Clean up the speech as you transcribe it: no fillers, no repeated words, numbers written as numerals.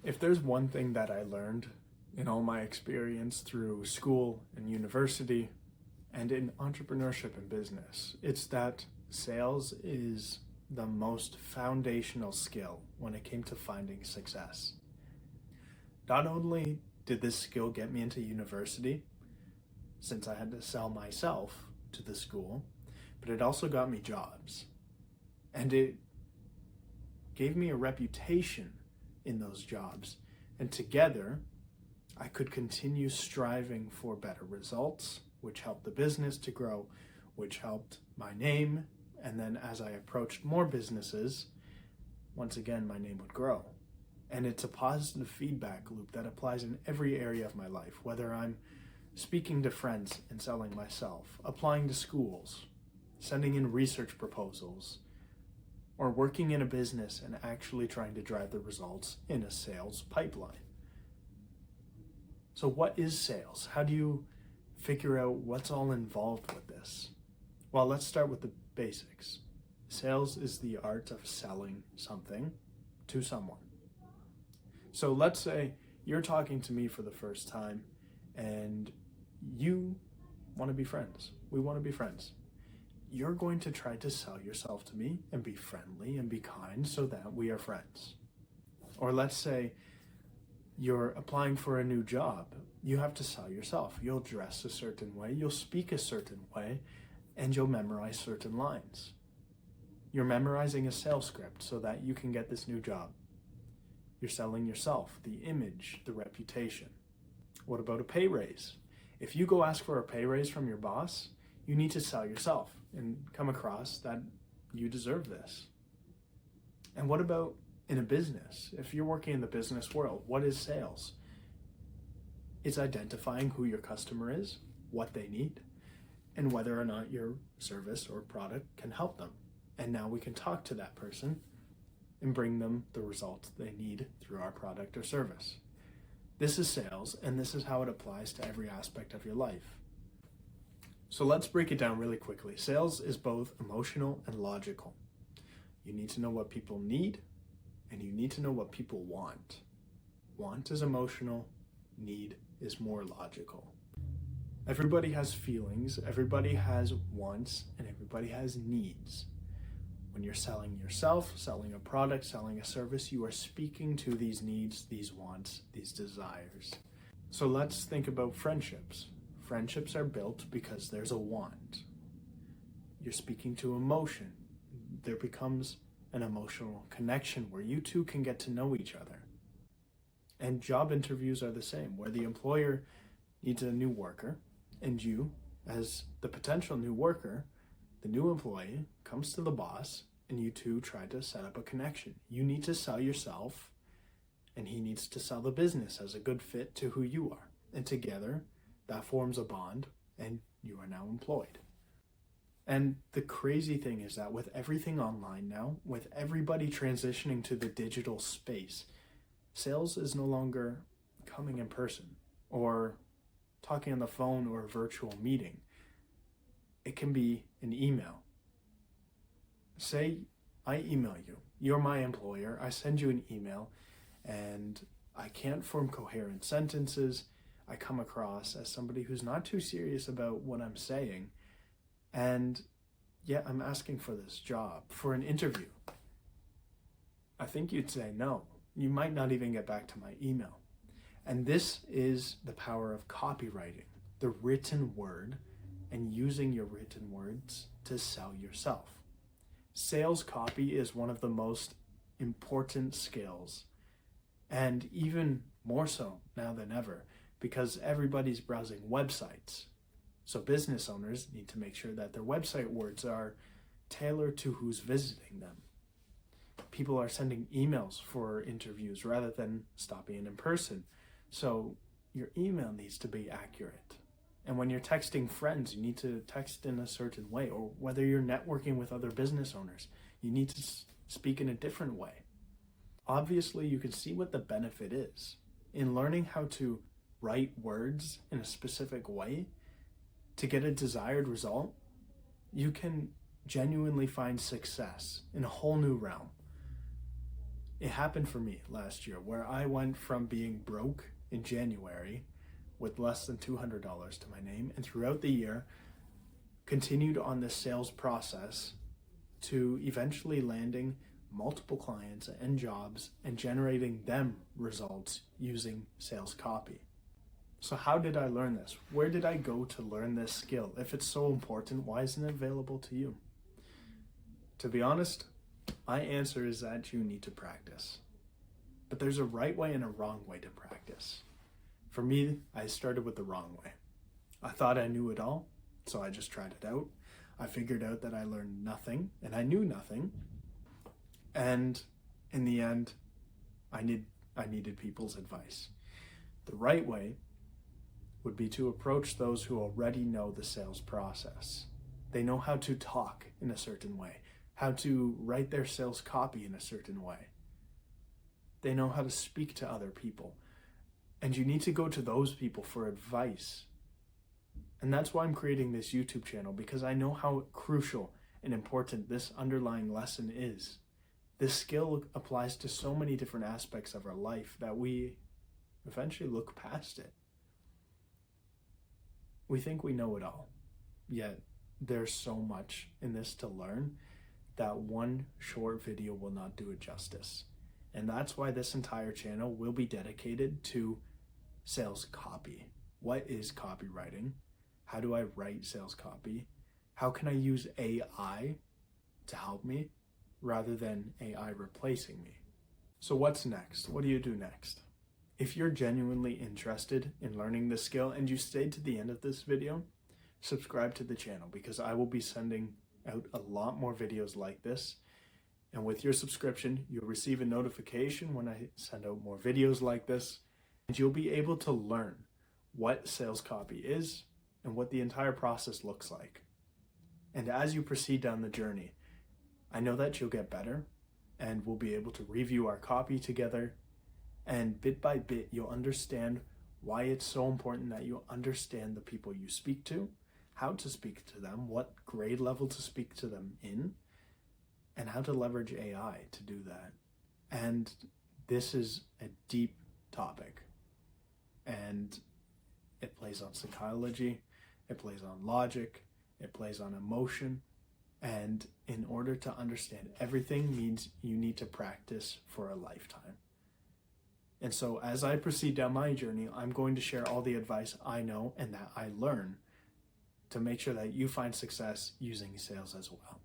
If there's one thing that I learned in all my experience through school and university and in entrepreneurship and business, it's that sales is the most foundational skill when it came to finding success. Not only did this skill get me into university, since I had to sell myself to the school, but it also got me jobs. And it gave me a reputation in those jobs. And together, I could continue striving for better results, which helped the business to grow, which helped my name. And then as I approached more businesses, once again, my name would grow. And it's a positive feedback loop that applies in every area of my life, whether I'm speaking to friends and selling myself, applying to schools, sending in research proposals, or working in a business and actually trying to drive the results in a sales pipeline. So what is sales? How do you figure out what's all involved with this? Well, let's start with the basics. Sales is the art of selling something to someone. So let's say you're talking to me for the first time and you want to be friends. We want to be friends. You're going to try to sell yourself to me and be friendly and be kind so that we are friends. Or let's say you're applying for a new job. You have to sell yourself. You'll dress a certain way, you'll speak a certain way, and you'll memorize certain lines. You're memorizing a sales script so that you can get this new job. You're selling yourself, the image, the reputation. What about a pay raise? If you go ask for a pay raise from your boss, you need to sell yourself and come across that you deserve this. And what about in a business? If you're working in the business world, what is sales? It's identifying who your customer is, what they need, and whether or not your service or product can help them. And now we can talk to that person and bring them the results they need through our product or service. This is sales, and this is how it applies to every aspect of your life. So let's break it down really quickly. Sales is both emotional and logical. You need to know what people need, and you need to know what people want. Want is emotional, need is more logical. Everybody has feelings, everybody has wants, and everybody has needs. When you're selling yourself, selling a product, selling a service, you are speaking to these needs, these wants, these desires. So let's think about friendships. Friendships are built because there's a want. You're speaking to emotion. There becomes an emotional connection where you two can get to know each other. And job interviews are the same, where the employer needs a new worker, and you, as the potential new worker, the new employee, comes to the boss, and you two try to set up a connection. You need to sell yourself, and he needs to sell the business as a good fit to who you are. And together, that forms a bond, and you are now employed. And the crazy thing is that with everything online now, with everybody transitioning to the digital space, sales is no longer coming in person or talking on the phone or a virtual meeting. It can be an email. Say I email you. You're my employer. I send you an email and I can't form coherent sentences. I come across as somebody who's not too serious about what I'm saying. And yet I'm asking for this job, for an interview. I think you'd say no. You might not even get back to my email. And this is the power of copywriting, the written word, and using your written words to sell yourself. Sales copy is one of the most important skills, and even more so now than ever, because everybody's browsing websites. So business owners need to make sure that their website words are tailored to who's visiting them. People are sending emails for interviews rather than stopping in person. So your email needs to be accurate. And when you're texting friends, you need to text in a certain way. Or whether you're networking with other business owners, you need to speak in a different way. Obviously, you can see what the benefit is in learning how to write words in a specific way to get a desired result. You can genuinely find success in a whole new realm. It happened for me last year where I went from being broke in January with less than $200 to my name, and throughout the year continued on this sales process to eventually landing multiple clients and jobs and generating them results using sales copy. So how did I learn this? Where did I go to learn this skill? If it's so important, why isn't it available to you? To be honest, my answer is that you need to practice. But there's a right way and a wrong way to practice. For me, I started with the wrong way. I thought I knew it all, so I just tried it out. I figured out that I learned nothing and I knew nothing. And in the end, I needed people's advice. The right way would be to approach those who already know the sales process. They know how to talk in a certain way, how to write their sales copy in a certain way. They know how to speak to other people. And you need to go to those people for advice. And that's why I'm creating this YouTube channel, because I know how crucial and important this underlying lesson is. This skill applies to so many different aspects of our life that we eventually look past it. We think we know it all, yet there's so much in this to learn that one short video will not do it justice. And that's why this entire channel will be dedicated to sales copy. What is copywriting? How do I write sales copy? How can I use AI to help me rather than AI replacing me? So what's next? What do you do next? If you're genuinely interested in learning this skill and you stayed to the end of this video, subscribe to the channel, because I will be sending out a lot more videos like this. And with your subscription, you'll receive a notification when I send out more videos like this, and you'll be able to learn what sales copy is and what the entire process looks like. And as you proceed down the journey, I know that you'll get better, and we'll be able to review our copy together. And bit by bit, you'll understand why it's so important that you understand the people you speak to, how to speak to them, what grade level to speak to them in, and how to leverage AI to do that. And this is a deep topic, and it plays on psychology, it plays on logic, it plays on emotion. And in order to understand everything means you need to practice for a lifetime. And so as I proceed down my journey, I'm going to share all the advice I know and that I learn to make sure that you find success using sales as well.